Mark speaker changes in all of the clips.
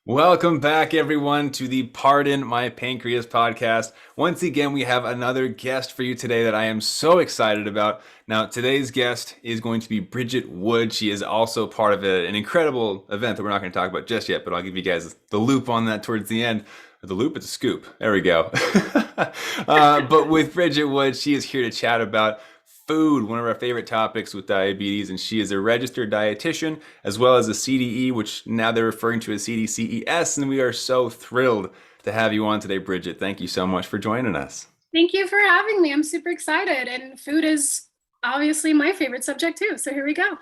Speaker 1: Welcome back, everyone, to the Pardon My Pancreas podcast. Once again, we have another guest for you today that I am so excited about. Now, today's guest is going to be Bridget Wood. She is also part of an incredible event that we're not going to talk about just yet, but I'll give you guys the loop on that towards the end. The loop, it's a scoop. There we go. But with Bridget Wood, she is here to chat about food, one of our favorite topics with diabetes, and she is a registered dietitian as well as a CDE, which now they're referring to as CDCES, and we are so thrilled to have you on today, Bridget. Thank you so much for joining us.
Speaker 2: Thank you for having me. I'm super excited. And food is obviously my favorite subject too. So here we go.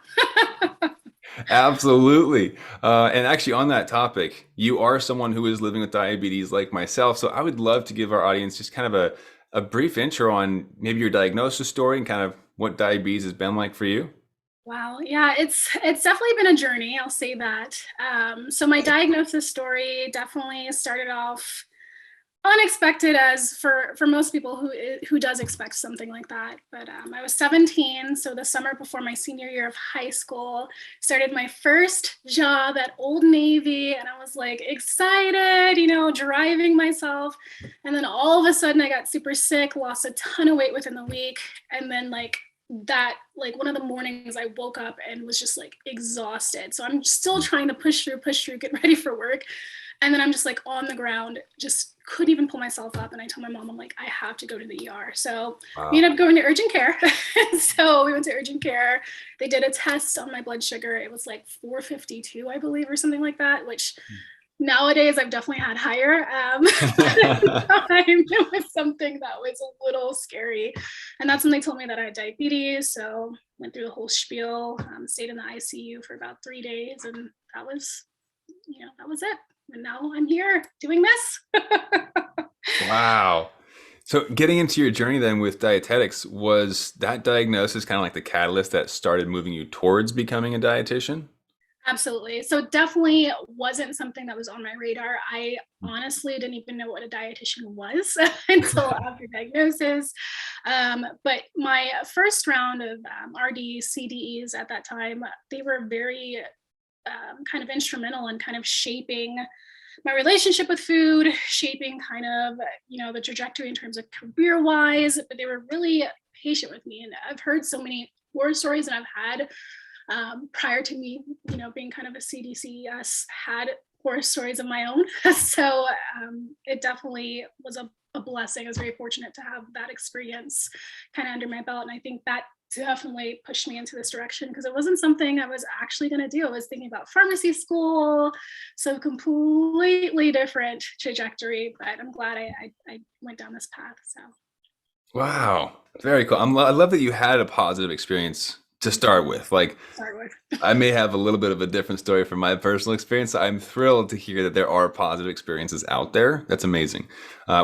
Speaker 1: Absolutely. And actually, on that topic, you are someone who is living with diabetes like myself. So I would love to give our audience just kind of a brief intro on maybe your diagnosis story and kind of what diabetes has been like for you.
Speaker 2: Wow. Yeah, it's definitely been a journey. I'll say that. So my diagnosis story definitely started off unexpected, as for most people who does expect something like that. But I was 17, so the summer before my senior year of high school, started my first job at Old Navy, and I was like excited, driving myself. And then all of a sudden I got super sick, lost a ton of weight within the week, and then one of the mornings I woke up and was just like exhausted. So I'm still trying to push through, get ready for work. And then I'm just like on the ground, just couldn't even pull myself up. And I told my mom, I'm like, I have to go to the ER. So we
Speaker 1: Wow.
Speaker 2: ended up going to urgent care. So we went to urgent care. They did a test on my blood sugar. It was like 452, I believe, or something like that, which nowadays I've definitely had higher. At the time, it was something that was a little scary. And that's when they told me that I had diabetes. So went through the whole spiel, stayed in the ICU for about 3 days. And that was it. And now I'm here doing this.
Speaker 1: Wow. So getting into your journey then with dietetics, was that diagnosis kind of like the catalyst that started moving you towards becoming a dietitian?
Speaker 2: Absolutely. So definitely wasn't something that was on my radar. I honestly didn't even know what a dietitian was until after diagnosis. But my first round of RD CDEs at that time, they were very kind of instrumental in kind of shaping my relationship with food, shaping kind of, the trajectory in terms of career wise, but they were really patient with me. And I've heard so many horror stories, and I've had prior to me, being kind of a CDCS, had horror stories of my own. So it definitely was a blessing. I was very fortunate to have that experience kind of under my belt. And I think that definitely pushed me into this direction, because it wasn't something I was actually going to do. I was thinking about pharmacy school, so completely different trajectory, but I'm glad I went down this path. So
Speaker 1: Wow. Very cool. I love that you had a positive experience to start with. Like,
Speaker 2: start with.
Speaker 1: I may have a little bit of a different story from my personal experience. I'm thrilled to hear that there are positive experiences out there. That's amazing,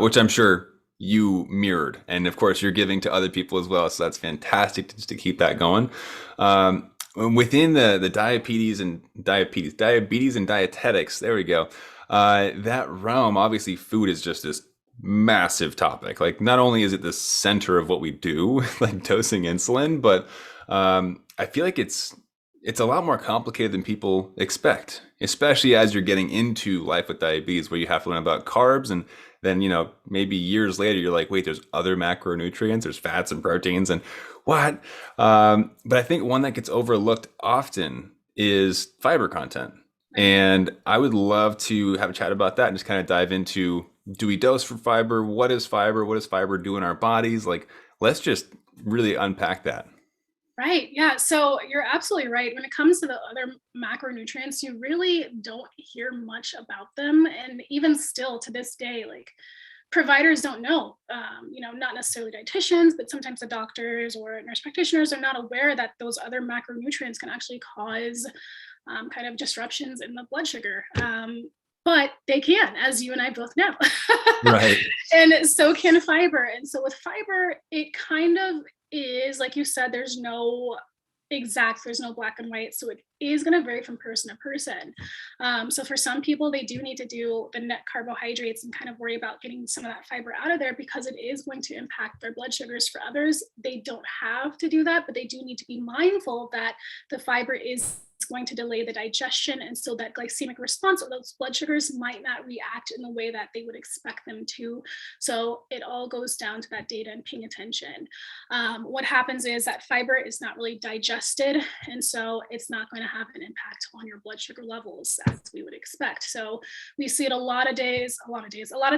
Speaker 1: which I'm sure you mirrored. And of course, you're giving to other people as well. So that's fantastic to keep that going. Within the diabetes and dietetics, there we go. That realm, obviously, food is just this massive topic. Like, not only is it the center of what we do, like dosing insulin, but I feel like it's a lot more complicated than people expect, especially as you're getting into life with diabetes, where you have to learn about carbs, and then, maybe years later, you're like, wait, there's other macronutrients, there's fats and proteins, and what? But I think one that gets overlooked often is fiber content.
Speaker 2: Right.
Speaker 1: And I would love to have a chat about that and just kind of dive into, do we dose for fiber? What is fiber? What does fiber do in our bodies? Like, let's just really unpack that.
Speaker 2: Right. Yeah. So you're absolutely right. When it comes to the other macronutrients, you really don't hear much about them. And even still to this day, like, providers don't know, not necessarily dietitians, but sometimes the doctors or nurse practitioners are not aware that those other macronutrients can actually cause kind of disruptions in the blood sugar. But they can, as you and I both know.
Speaker 1: Right.
Speaker 2: And so can fiber. And so with fiber, it kind of is, like you said, there's no black and white. So it is going to vary from person to person. So for some people, they do need to do the net carbohydrates and kind of worry about getting some of that fiber out of there, because it is going to impact their blood sugars. For others, they don't have to do that, but they do need to be mindful that the fiber is going to delay the digestion. And so that glycemic response of those blood sugars might not react in the way that they would expect them to. So it all goes down to that data and paying attention. What happens is that fiber is not really digested. And so it's not going to have an impact on your blood sugar levels as we would expect. So we see it a lot of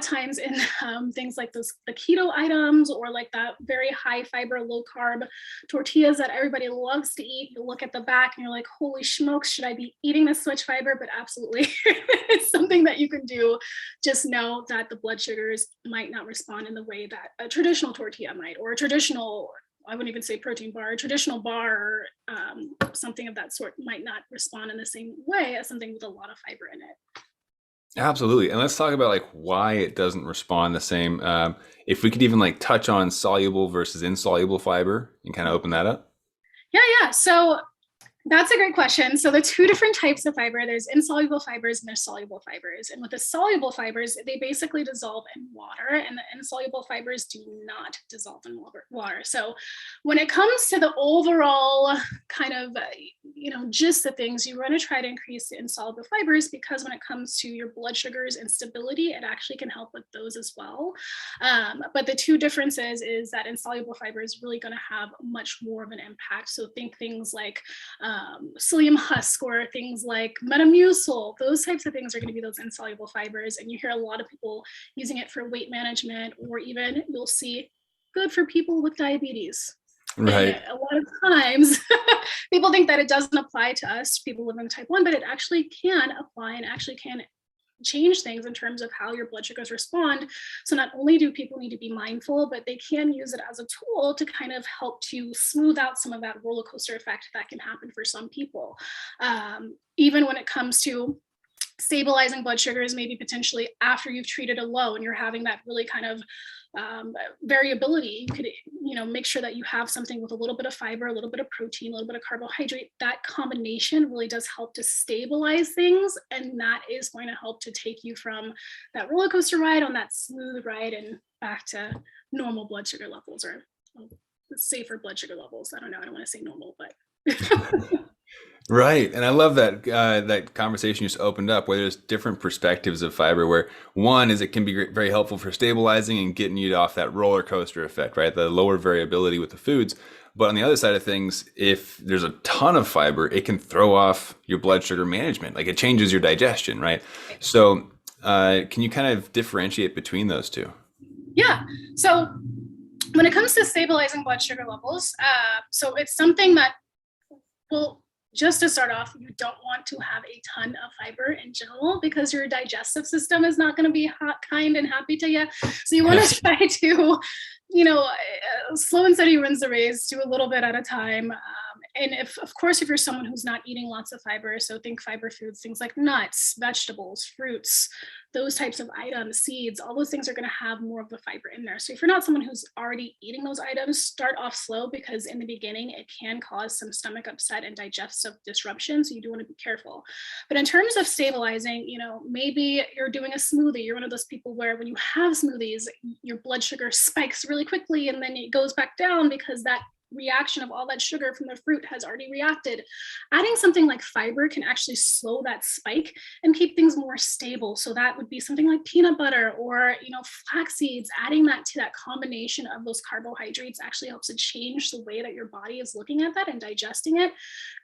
Speaker 2: times in things like the keto items, or like that very high fiber, low carb tortillas that everybody loves to eat. You look at the back and you're like, holy smokes, should I be eating this much fiber? But absolutely, it's something that you can do. Just know that the blood sugars might not respond in the way that a traditional tortilla might, or a traditional, I wouldn't even say protein bar, a traditional bar, or something of that sort might not respond in the same way as something with a lot of fiber in it.
Speaker 1: Absolutely. And let's talk about like why it doesn't respond the same. If we could even like touch on soluble versus insoluble fiber and kind of open that up.
Speaker 2: Yeah. So that's a great question. So the two different types of fiber, there's insoluble fibers and there's soluble fibers. And with the soluble fibers, they basically dissolve in water, and the insoluble fibers do not dissolve in water. So when it comes to the overall kind of, just the things, you want to try to increase the insoluble fibers, because when it comes to your blood sugars and stability, it actually can help with those as well. But the two differences is that insoluble fiber is really going to have much more of an impact. So think things like psyllium husk, or things like Metamucil. Those types of things are going to be those insoluble fibers. And you hear a lot of people using it for weight management, or even you'll see good for people with diabetes.
Speaker 1: Right.
Speaker 2: And a lot of times people think that it doesn't apply to us, people living with type 1, but it actually can apply and actually can change things in terms of how your blood sugars respond. So not only do people need to be mindful, but they can use it as a tool to kind of help to smooth out some of that roller coaster effect that can happen for some people. Even when it comes to stabilizing blood sugars, maybe potentially after you've treated a low and you're having that really kind of variability, you could make sure that you have something with a little bit of fiber, a little bit of protein, a little bit of carbohydrate. That combination really does help to stabilize things, and that is going to help to take you from that roller coaster ride on that smooth ride and back to normal blood sugar levels, or safer blood sugar levels. I don't know, I don't want to say normal, but
Speaker 1: Right. And I love that that conversation you just opened up, where there's different perspectives of fiber, where one is it can be very helpful for stabilizing and getting you off that roller coaster effect, right? The lower variability with the foods. But on the other side of things, if there's a ton of fiber, it can throw off your blood sugar management. Like it changes your digestion, right? So can you kind of differentiate between those two?
Speaker 2: Yeah. So when it comes to stabilizing blood sugar levels, so it's something that will, just to start off, you don't want to have a ton of fiber in general, because your digestive system is not going to be kind and happy to you. So you want to try to, slow and steady wins the race, do a little bit at a time. And if you're someone who's not eating lots of fiber, so think fiber foods, things like nuts, vegetables, fruits, those types of items, seeds, all those things are going to have more of the fiber in there. So if you're not someone who's already eating those items, start off slow, because in the beginning, it can cause some stomach upset and digestive disruption. So you do want to be careful. But in terms of stabilizing, maybe you're doing a smoothie. You're one of those people where when you have smoothies, your blood sugar spikes really quickly and then it goes back down, because that reaction of all that sugar from the fruit has already reacted. Adding something like fiber can actually slow that spike and keep things more stable. So that would be something like peanut butter, or flax seeds. Adding that to that combination of those carbohydrates actually helps to change the way that your body is looking at that and digesting it.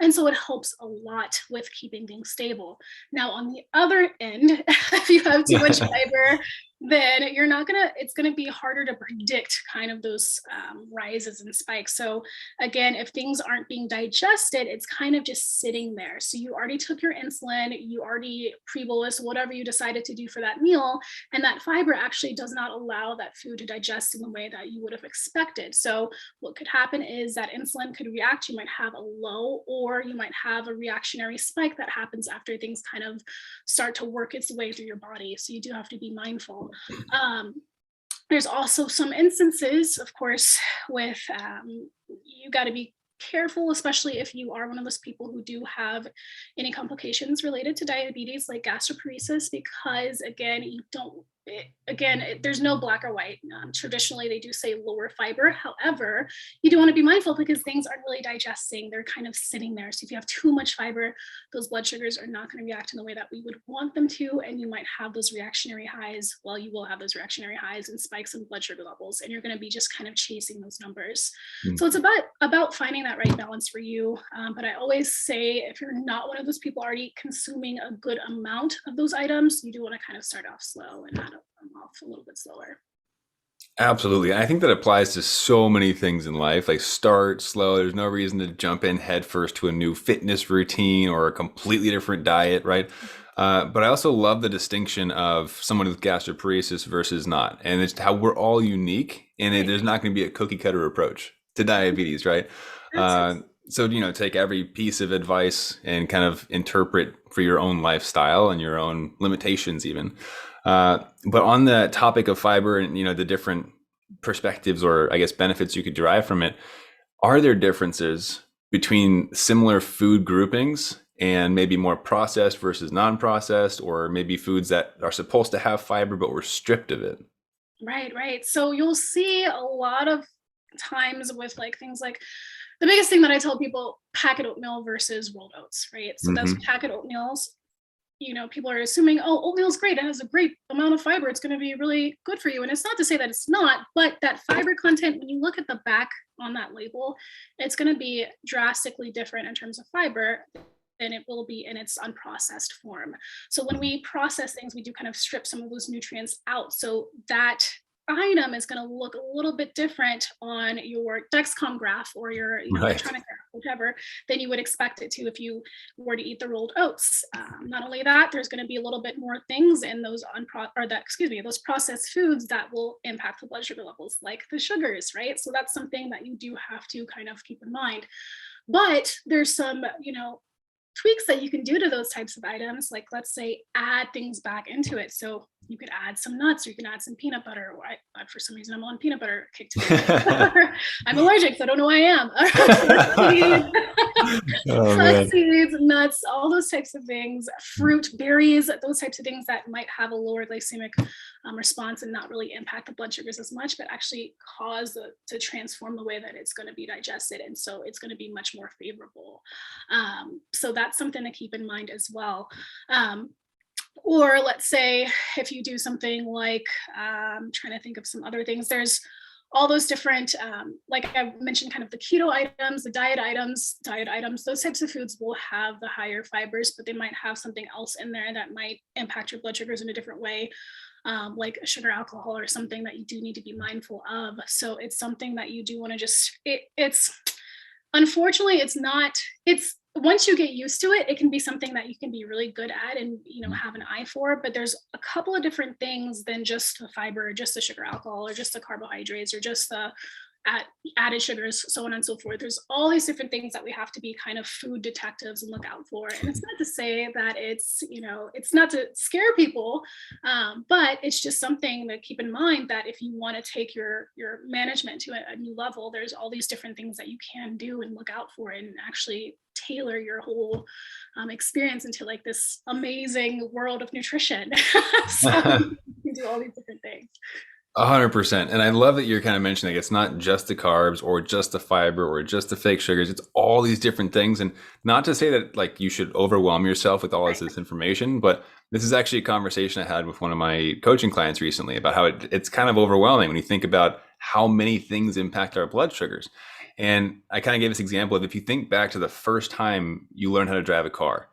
Speaker 2: And so it helps a lot with keeping things stable. Now on the other end, if you have too much fiber, then it's going to be harder to predict kind of those rises and spikes. So again, if things aren't being digested, it's kind of just sitting there. So you already took your insulin, you already pre-bolus, whatever you decided to do for that meal, and that fiber actually does not allow that food to digest in the way that you would have expected. So what could happen is that insulin could react. You might have a low, or you might have a reactionary spike that happens after things kind of start to work its way through your body. So you do have to be mindful. There's also some instances, of course, with you got to be careful, especially if you are one of those people who do have any complications related to diabetes, like gastroparesis, because again, you don't there's no black or white. Traditionally, they do say lower fiber. However, you do want to be mindful because things aren't really digesting. They're kind of sitting there. So if you have too much fiber, those blood sugars are not going to react in the way that we would want them to. And you might have those reactionary highs. Well, you will have those reactionary highs and spikes in blood sugar levels. And you're going to be just kind of chasing those numbers. So it's about finding that right balance for you. But I always say, if you're not one of those people already consuming a good amount of those items, you do want to kind of start off slow and add them off a little bit slower.
Speaker 1: Absolutely. I think that applies to so many things in life. Like start slow. There's no reason to jump in headfirst to a new fitness routine or a completely different diet, right? But I also love the distinction of someone with gastroparesis versus not. And it's how we're all unique and there's not going to be a cookie cutter approach to diabetes, right? So, take every piece of advice and kind of interpret for your own lifestyle and your own limitations even. But on the topic of fiber and, the different perspectives or I guess benefits you could derive from it, are there differences between similar food groupings and maybe more processed versus non-processed, or maybe foods that are supposed to have fiber but we're stripped of it?
Speaker 2: Right. So you'll see a lot of times with like things like the biggest thing that I tell people, packet oatmeal versus rolled oats, right? So those packet oatmeals, people are assuming, oh, oatmeal is great. It has a great amount of fiber. It's going to be really good for you. And it's not to say that it's not, but that fiber content, when you look at the back on that label, it's going to be drastically different in terms of fiber than it will be in its unprocessed form. So when we process things, we do kind of strip some of those nutrients out. So that item is going to look a little bit different on your Dexcom graph or your electronic graph, whatever, than you would expect it to if you were to eat the rolled oats. Not only that, there's going to be a little bit more things in those those processed foods that will impact the blood sugar levels, like the sugars, right? So that's something that you do have to kind of keep in mind. But there's some, tweaks that you can do to those types of items, like let's say add things back into it. So you could add some nuts, or you can add some peanut butter. For some reason, I'm on peanut butter kick today. I'm allergic, so I don't know why I am. Flax seeds, nuts, all those types of things, fruit, berries, those types of things that might have a lower glycemic response and not really impact the blood sugars as much, but actually cause to transform the way that it's going to be digested. And so it's going to be much more favorable. So that's something to keep in mind as well. Or let's say if you do something like, I'm trying to think of some other things, there's all those different, like I mentioned, kind of the keto items, the diet items, those types of foods will have the higher fibers, but they might have something else in there that might impact your blood sugars in a different way, like sugar alcohol or something that you do need to be mindful of. So it's something that you do want to just, it's unfortunately, it's once you get used to it, it can be something that you can be really good at and, have an eye for, but there's a couple of different things than just the fiber, or just the sugar alcohol, or just the carbohydrates, or just the added sugars, so on and so forth. There's all these different things that we have to be kind of food detectives and look out for. And it's not to say that it's not to scare people, but it's just something to keep in mind that if you want to take your management to a new level, there's all these different things that you can do and look out for and actually tailor your whole experience into like this amazing world of nutrition. So you can do all these different things.
Speaker 1: 100%. And I love that you're kind of mentioning it's not just the carbs or just the fiber or just the fake sugars. It's all these different things. And not to say that like you should overwhelm yourself with all of this information, but this is actually a conversation I had with one of my coaching clients recently about how it's kind of overwhelming when you think about how many things impact our blood sugars. And I kind of gave this example of if you think back to the first time you learned how to drive a car,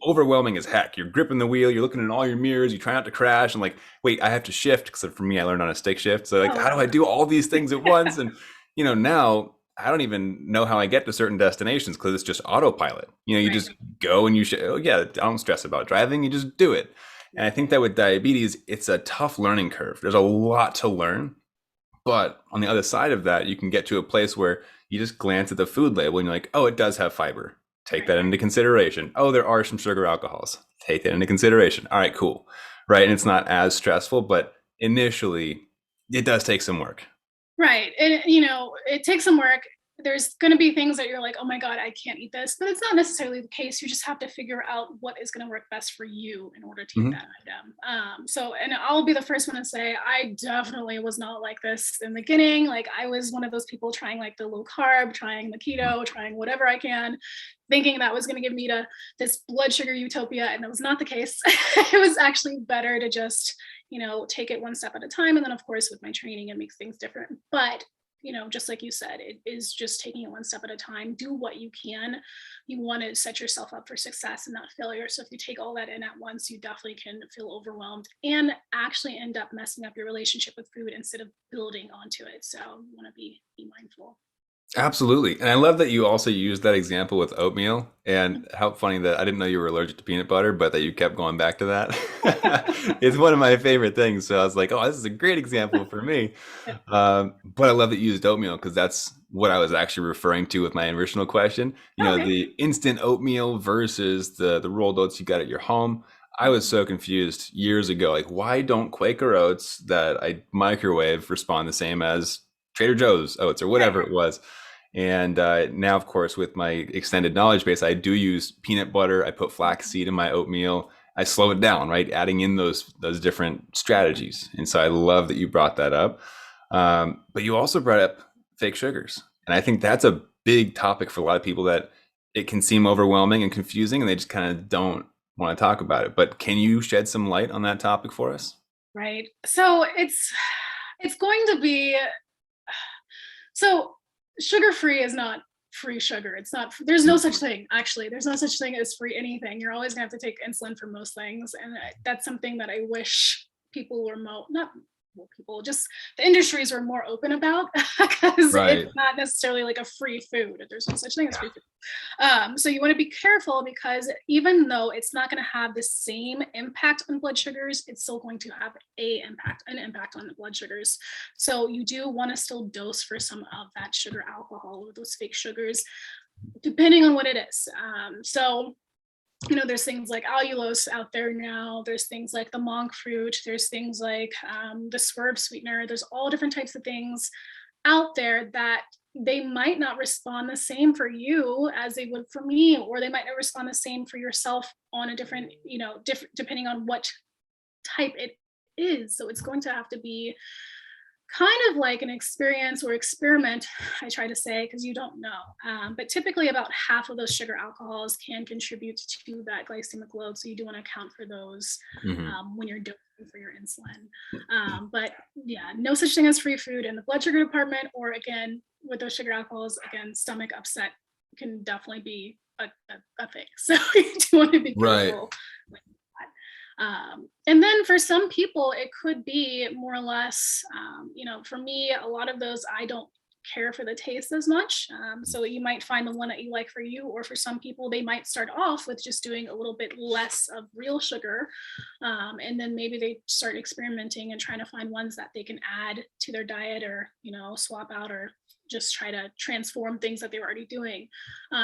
Speaker 1: overwhelming as heck. You're gripping the wheel, you're looking in all your mirrors, you try not to crash, and like, wait, I have to shift. Because for me, I learned on a stick shift. So like, how do I do all these things at once? And now I don't even know how I get to certain destinations because it's just autopilot. You just go and I don't stress about driving, you just do it. And I think that with diabetes, it's a tough learning curve. There's a lot to learn. But on the other side of that, you can get to a place where you just glance at the food label and you're like, oh, it does have fiber. Take that into consideration. Oh, there are some sugar alcohols. Take that into consideration. All right, cool. Right. And it's not as stressful, but initially it does take some work.
Speaker 2: Right. And, it takes some work. there's going to be things that you're like, oh my God, I can't eat this, but it's not necessarily the case. You just have to figure out what is going to work best for you in order to eat
Speaker 1: Mhm.
Speaker 2: that item. So, and I'll be the first one to say, I definitely was not like this in the beginning. Like I was one of those people trying like the low carb, trying the keto, trying whatever I can, thinking that was going to give me to this blood sugar utopia. And that was not the case. It was actually better to just, take it one step at a time. And then of course with my training, it makes things different. But just like you said, it is just taking it one step at a time. Do what you can. You want to set yourself up for success and not failure. So if you take all that in at once, you definitely can feel overwhelmed and actually end up messing up your relationship with food instead of building onto it. So you want to be mindful.
Speaker 1: Absolutely. And I love that you also used that example with oatmeal, and how funny that I didn't know you were allergic to peanut butter, but that you kept going back to that. It's one of my favorite things. So I was like, oh, this is a great example for me. But I love that you used oatmeal because that's what I was actually referring to with my original question.
Speaker 2: Okay.
Speaker 1: The instant oatmeal versus the rolled oats you got at your home. I was so confused years ago. Like, why don't Quaker oats that I microwave respond the same as Trader Joe's oats or
Speaker 2: Right.
Speaker 1: whatever it was? And now, of course, with my extended knowledge base, I do use peanut butter. I put flaxseed in my oatmeal. I slow it down, right? Adding in those different strategies. And so I love that you brought that up. But you also brought up fake sugars. And I think that's a big topic for a lot of people, that it can seem overwhelming and confusing and they just kind of don't want to talk about it. But can you shed some light on that topic for us?
Speaker 2: Right. So it's going to be so sugar free is not free sugar. It's not, there's no such thing, actually. There's no such thing as free anything. You're always gonna have to take insulin for most things. And that's something that I wish people were not well, people, just the industries were more open about because it's
Speaker 1: Right.
Speaker 2: not necessarily like a free food. There's no such thing as free food. So you want to be careful because even though it's not going to have the same impact on blood sugars, it's still going to have an impact on the blood sugars. So you do want to still dose for some of that sugar alcohol or those fake sugars, depending on what it is. There's things like allulose out there now. There's things like the monk fruit. There's things like the swerve sweetener. There's all different types of things out there that they might not respond the same for you as they would for me, or they might not respond the same for yourself on a different, depending on what type it is. So it's going to have to be kind of like an experience or experiment, I try to say, because you don't know. But typically about half of those sugar alcohols can contribute to that glycemic load. So you do want to account for those
Speaker 1: Mhm.
Speaker 2: when you're dosing for your insulin. But yeah, no such thing as free food in the blood sugar department, or again, with those sugar alcohols, again, stomach upset can definitely be a thing. So you do want to be
Speaker 1: Right.
Speaker 2: careful with that. And then for some people, it could be more or less, for me, a lot of those, I don't care for the taste as much. So you might find the one that you like for you, or for some people, they might start off with just doing a little bit less of real sugar. And then maybe they start experimenting and trying to find ones that they can add to their diet, or, swap out, or just try to transform things that they were already doing.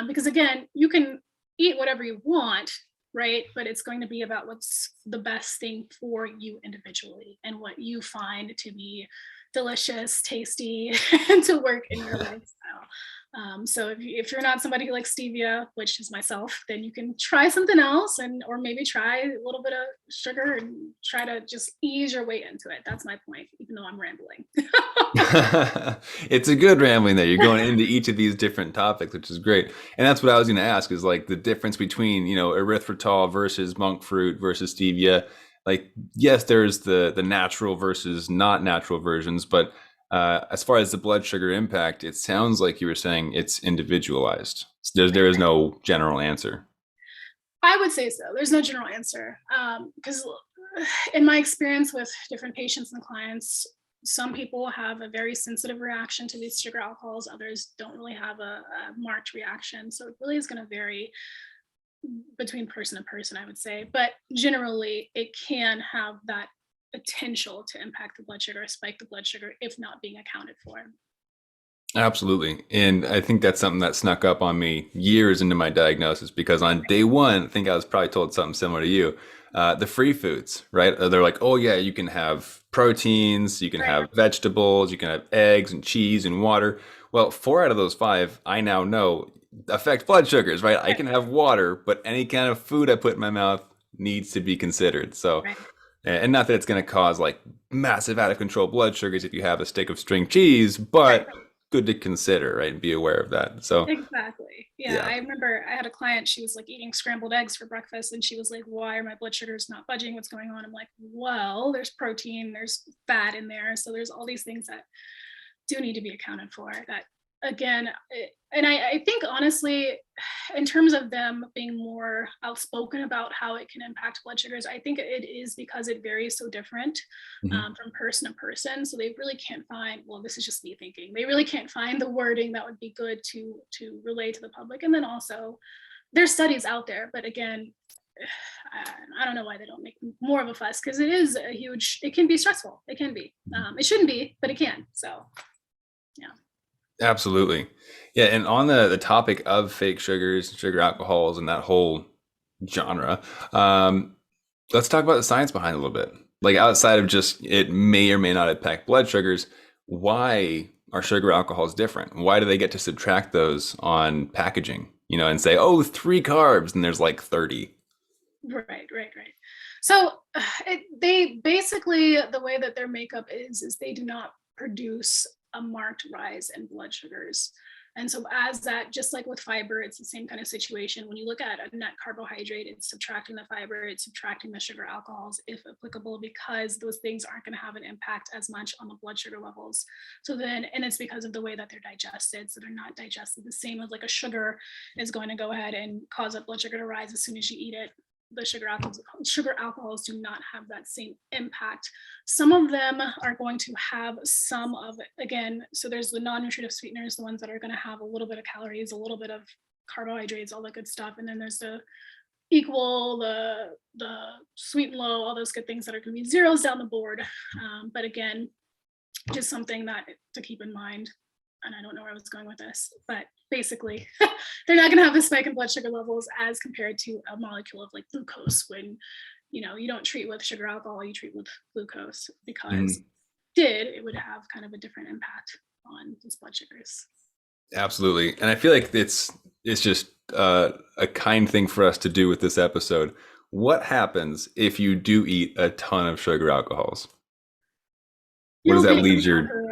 Speaker 2: Because again, you can eat whatever you want, right? But it's going to be about what's the best thing for you individually and what you find to be delicious, tasty, and to work in your lifestyle. So if you're not somebody who likes stevia, which is myself, then you can try something else, or maybe try a little bit of sugar and try to just ease your way into it. That's my point, even though I'm rambling.
Speaker 1: It's a good rambling there. You're going into each of these different topics, which is great. And that's what I was going to ask, is like the difference between, erythritol versus monk fruit versus stevia. Like, yes, there's the natural versus not natural versions, but as far as the blood sugar impact, it sounds like you were saying it's individualized. There is no general answer.
Speaker 2: I would say so. There's no general answer. Because in my experience with different patients and clients, some people have a very sensitive reaction to these sugar alcohols. Others don't really have a marked reaction. So it really is going to vary between person to person, I would say. But generally, it can have that potential to impact the blood sugar, spike the blood sugar, if not being accounted for.
Speaker 1: Absolutely. And I think that's something that snuck up on me years into my diagnosis because on day one, I think I was probably told something similar to you. The free foods, right? They're like, oh, yeah, you can have proteins, you can
Speaker 2: Right.
Speaker 1: have vegetables, you can have eggs and cheese and water. Well, four out of those five, I now know affect blood sugars, right? I
Speaker 2: Right.
Speaker 1: can have water, but any kind of food I put in my mouth needs to be considered. So,
Speaker 2: Right.
Speaker 1: and not that it's going to cause like massive out of control blood sugars if you have a stick of string cheese,
Speaker 2: Right.
Speaker 1: but good to consider, right? And be aware of that. So,
Speaker 2: Exactly. Yeah.
Speaker 1: yeah.
Speaker 2: I remember I had a client, she was like eating scrambled eggs for breakfast and she was like, why are my blood sugars not budging? What's going on? I'm like, well, there's protein, there's fat in there. So there's all these things that do need to be accounted for that again and I think honestly in terms of them being more outspoken about how it can impact blood sugars, I think it is because it varies so different
Speaker 1: Mhm.
Speaker 2: from person to person, so they really can't find, well, this is just me thinking, they really can't find the wording that would be good to relay to the public. And then also there's studies out there, but again, I don't know why they don't make more of a fuss because it is a huge, it can be stressful, it can be, it shouldn't be, but it can. So yeah.
Speaker 1: Absolutely. Yeah. And on the topic of fake sugars, sugar alcohols, and that whole genre, let's talk about the science behind it a little bit. Like outside of just it may or may not impact blood sugars, why are sugar alcohols different? Why do they get to subtract those on packaging, and say, oh, 3 carbs, and there's like 30?
Speaker 2: Right. So they basically, the way that their makeup is they do not produce a marked rise in blood sugars. And so as that, just like with fiber, it's the same kind of situation. When you look at a net carbohydrate, it's subtracting the fiber, it's subtracting the sugar alcohols if applicable, because those things aren't going to have an impact as much on the blood sugar levels. So then, and it's because of the way that they're digested. So they're not digested the same as like a sugar is going to go ahead and cause a blood sugar to rise as soon as you eat it. The sugar alcohols do not have that same impact. Some of them are going to have some of it again. So there's the non-nutritive sweeteners, the ones that are going to have a little bit of calories, a little bit of carbohydrates, all that good stuff. And then there's the equal, the sweet and low, all those good things that are going to be zeros down the board. But again, just something that to keep in mind. And I don't know where I was going with this, but basically, they're not going to have a spike in blood sugar levels as compared to a molecule of like glucose when, you don't treat with sugar alcohol, you treat with glucose, because
Speaker 1: Mhm.
Speaker 2: it would have kind of a different impact on these blood sugars.
Speaker 1: Absolutely. And I feel like it's just a kind thing for us to do with this episode. What happens if you do eat a ton of sugar alcohols? What does
Speaker 2: You'll be
Speaker 1: that
Speaker 2: in the
Speaker 1: lead your
Speaker 2: bathroom.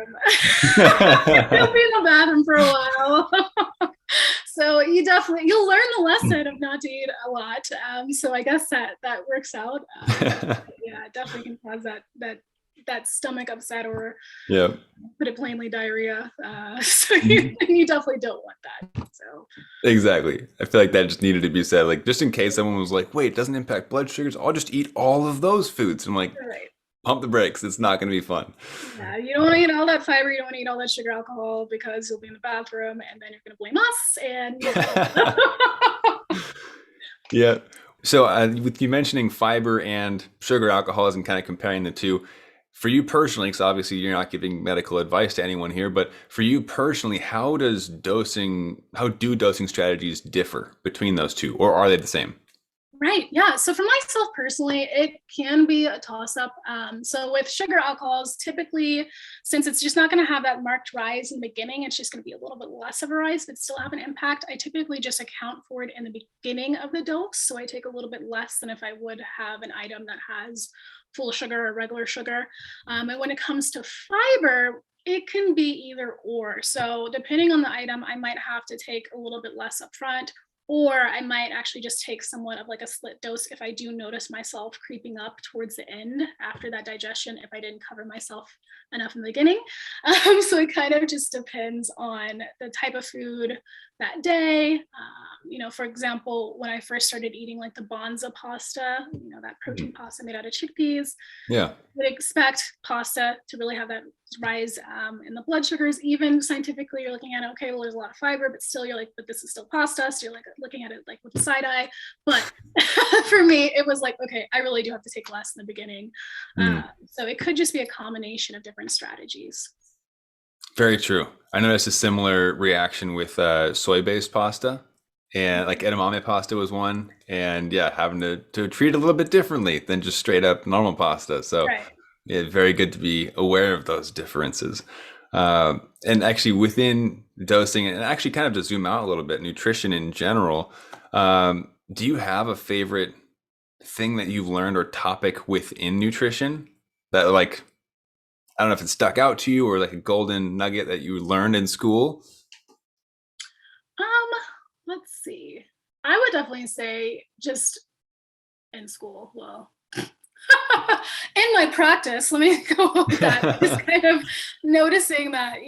Speaker 2: You'll be in the bathroom for a while. So you'll learn the lesson of not to eat a lot. So I guess that works out. Yeah, it definitely can cause that stomach upset, or
Speaker 1: Yeah.
Speaker 2: put it plainly, diarrhea. So you definitely don't want that. So
Speaker 1: Exactly. I feel like that just needed to be said. Like, just in case someone was like, wait, it doesn't impact blood sugars. I'll just eat all of those foods. I'm like,
Speaker 2: right.
Speaker 1: pump the brakes. It's not going to be fun.
Speaker 2: Yeah, you don't want to eat all that fiber. You don't want to eat all that sugar alcohol because you'll be in the bathroom and then you're going to blame us. And
Speaker 1: Yeah. So, with you mentioning fiber and sugar alcohols and kind of comparing the two, for you personally, because obviously you're not giving medical advice to anyone here, but for you personally, how do dosing strategies differ between those two, or are they the same?
Speaker 2: right. Yeah. So for myself personally, it can be a toss up. So with sugar alcohols, typically, since it's just not going to have that marked rise in the beginning, it's just going to be a little bit less of a rise, but still have an impact. I typically just account for it in the beginning of the dose. So I take a little bit less than if I would have an item that has full sugar or regular sugar. And when it comes to fiber, it can be either or. So depending on the item, I might have to take a little bit less upfront, or I might actually just take somewhat of like a split dose if I do notice myself creeping up towards the end after that digestion, if I didn't cover myself enough in the beginning. So it kind of just depends on the type of food that day. For example, when I first started eating like the Bonza pasta, that protein
Speaker 1: Mhm.
Speaker 2: pasta made out of chickpeas,
Speaker 1: Yeah.
Speaker 2: would expect pasta to really have that rise in the blood sugars. Even scientifically, you're looking at, okay, well, there's a lot of fiber, but still you're like, but this is still pasta. So you're like looking at it like with a side eye. But for me, it was like, okay, I really do have to take less in the beginning.
Speaker 1: Mm.
Speaker 2: So it could just be a combination of different strategies.
Speaker 1: Very true. I noticed a similar reaction with soy-based pasta, and like edamame pasta was one, and yeah, having to treat it a little bit differently than just straight up normal pasta. So
Speaker 2: Right.
Speaker 1: yeah, very good to be aware of those differences. And actually, within dosing, and actually, kind of to zoom out a little bit, nutrition in general. Do you have a favorite thing that you've learned or topic within nutrition that like I don't know if it stuck out to you or like a golden nugget that you learned in school?
Speaker 2: Um, let's see. I would definitely say just in school. Well, in my practice, let me go with that. Just kind of noticing that,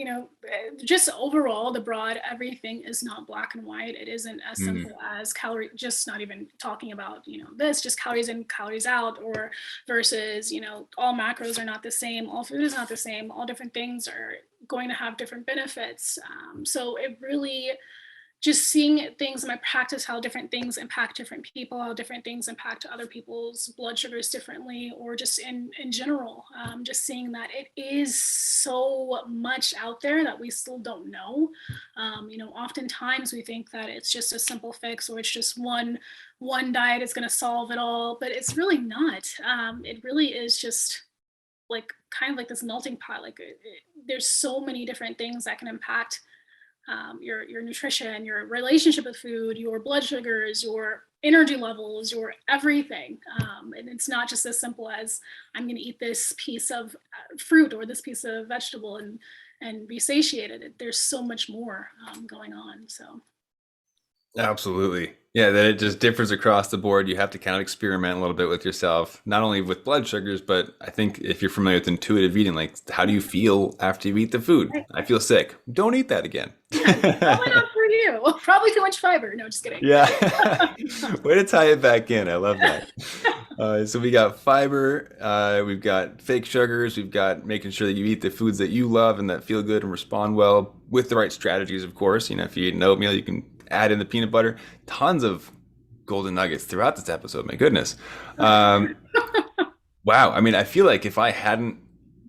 Speaker 2: just overall, the broad everything is not black and white. It isn't as
Speaker 1: Mm,
Speaker 2: simple as calorie, just not even talking about, this, just calories in, calories out, or versus, all macros are not the same, all food is not the same, all different things are going to have different benefits. So it really just seeing things in my practice, how different things impact different people, how different things impact other people's blood sugars differently, or just in general, just seeing that it is so much out there that we still don't know. Oftentimes we think that it's just a simple fix, or it's just one diet is going to solve it all, but it's really not. It really is just like kind of like this melting pot. Like there's so many different things that can impact your nutrition, your relationship with food, your blood sugars, your energy levels, your everything. And it's not just as simple as I'm going to eat this piece of fruit or this piece of vegetable and be satiated. There's so much more going on. So
Speaker 1: absolutely. Yeah, that it just differs across the board. You have to kind of experiment a little bit with yourself, not only with blood sugars, but I think if you're familiar with intuitive eating, like how do you feel after you eat the food?
Speaker 2: right.
Speaker 1: I feel sick. Don't eat that again.
Speaker 2: Yeah, probably not for you. Probably too much fiber. No, just kidding.
Speaker 1: Yeah. Way to tie it back in. I love that. So we got fiber, we've got fake sugars, we've got making sure that you eat the foods that you love and that feel good and respond well with the right strategies, of course. If you eat an oatmeal, you can add in the peanut butter. Tons of golden nuggets throughout this episode. My goodness. Um, wow. I mean, I feel like if I hadn't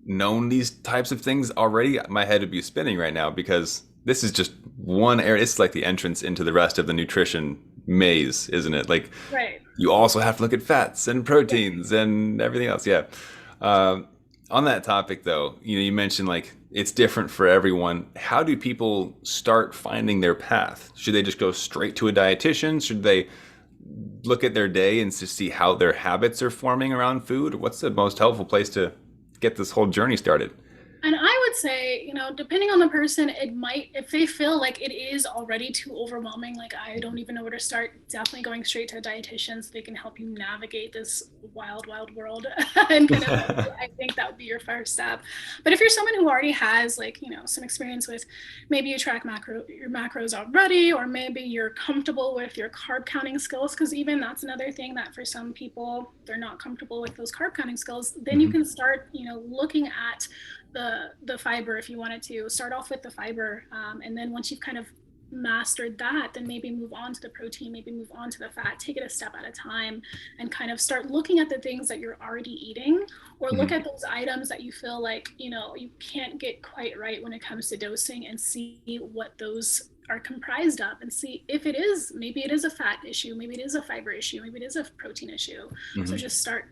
Speaker 1: known these types of things already, my head would be spinning right now because this is just one area. It's like the entrance into the rest of the nutrition maze, isn't it? Like
Speaker 2: Right.
Speaker 1: you also have to look at fats and
Speaker 2: Yeah.
Speaker 1: proteins and everything else. Yeah. Um, on that topic, though, you mentioned like it's different for everyone. How do people start finding their path? Should they just go straight to a dietitian? Should they look at their day and to see how their habits are forming around food? What's the most helpful place to get this whole journey started?
Speaker 2: And I would say, depending on the person, it might, if they feel like it is already too overwhelming, like I don't even know where to start, definitely going straight to a dietitian so they can help you navigate this wild, wild world. And kind of, I think that would be your first step. But if you're someone who already has like, some experience with maybe you track your macros already, or maybe you're comfortable with your carb counting skills, because even that's another thing that for some people, they're not comfortable with those carb counting skills, then you
Speaker 1: Mhm.
Speaker 2: can start, looking at the fiber. If you wanted to start off with the fiber, and then once you've kind of mastered that, then maybe move on to the protein, maybe move on to the fat, take it a step at a time, and kind of start looking at the things that you're already eating, or look
Speaker 1: Mhm.
Speaker 2: at those items that you feel like you can't get quite right when it comes to dosing, and see what those are comprised of, and see if it is, maybe it is a fat issue, maybe it is a fiber issue, maybe it is a protein issue. So
Speaker 1: Mhm.
Speaker 2: just start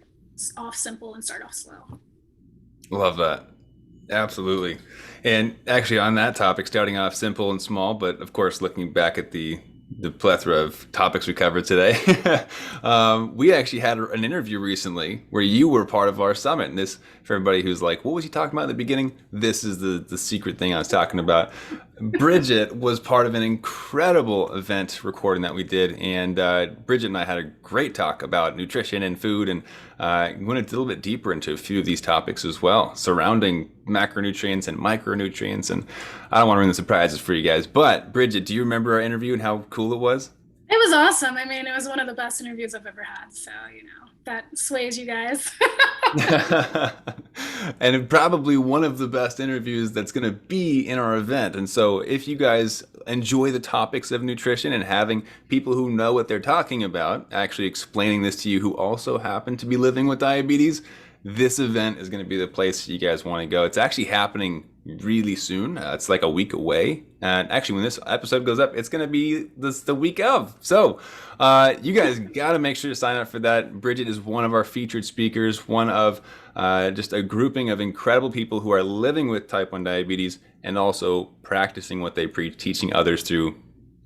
Speaker 2: off simple and start off slow.
Speaker 1: Love that. Absolutely. And actually, on that topic, starting off simple and small, but of course, looking back at the plethora of topics we covered today, we actually had an interview recently where you were part of our summit. And this, for everybody who's like, what was he talking about at the beginning? This is the secret thing I was talking about. Bridget was part of an incredible event recording that we did, and Bridget and I had a great talk about nutrition and food, and went a little bit deeper into a few of these topics as well, surrounding macronutrients and micronutrients. And I don't want to ruin the surprises for you guys, but Bridget, do you remember our interview and how cool it was?
Speaker 2: It was awesome. I mean, it was one of the best interviews I've ever had. So, that sways you guys.
Speaker 1: And probably one of the best interviews that's going to be in our event. And so, if you guys enjoy the topics of nutrition and having people who know what they're talking about actually explaining this to you who also happen to be living with diabetes, this event is going to be the place you guys want to go. It's actually happening really soon. It's like a week away. And actually, when this episode goes up, it's going to be the week of. So you guys got to make sure to sign up for that. Bridget is one of our featured speakers, one of just a grouping of incredible people who are living with type 1 diabetes and also practicing what they preach, teaching others through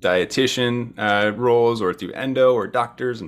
Speaker 1: dietitian roles or through endo or doctors.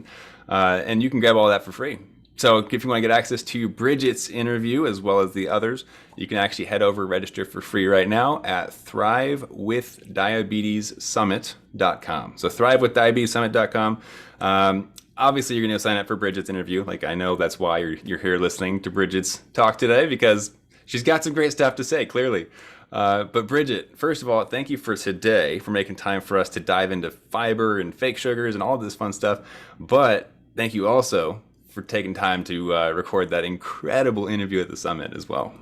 Speaker 1: And you can grab all that for free. So if you want to get access to Bridget's interview as well as the others, you can actually head over, register for free right now at thrivewithdiabetessummit.com. So thrivewithdiabetessummit.com. Obviously, you're going to sign up for Bridget's interview. Like, I know that's why you're here listening to Bridget's talk today, because she's got some great stuff to say, clearly. But Bridget, first of all, thank you for today, for making time for us to dive into fiber and fake sugars and all this fun stuff. But thank you also for taking time to record that incredible interview at the summit as well.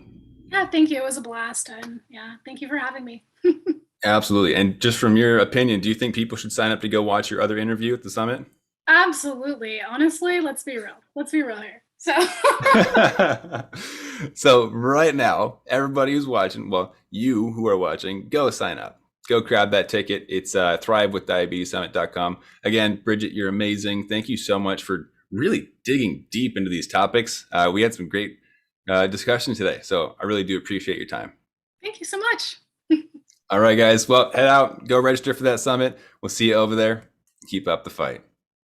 Speaker 2: Yeah, thank you. It was a blast. And yeah, thank you for having me.
Speaker 1: Absolutely. And just from your opinion, do you think people should sign up to go watch your other interview at the summit?
Speaker 2: Absolutely. Honestly, let's be real. Let's be real here. So
Speaker 1: So right now, everybody who's watching, well, you who are watching, go sign up. Go grab that ticket. It's thrivewithdiabetessummit.com. Again, Bridget, you're amazing. Thank you so much for really digging deep into these topics. We had some great discussion today, so I really do appreciate your time.
Speaker 2: thank you so much.
Speaker 1: All right, guys. Well, head out, go register for that summit. We'll see you over there. Keep up the fight.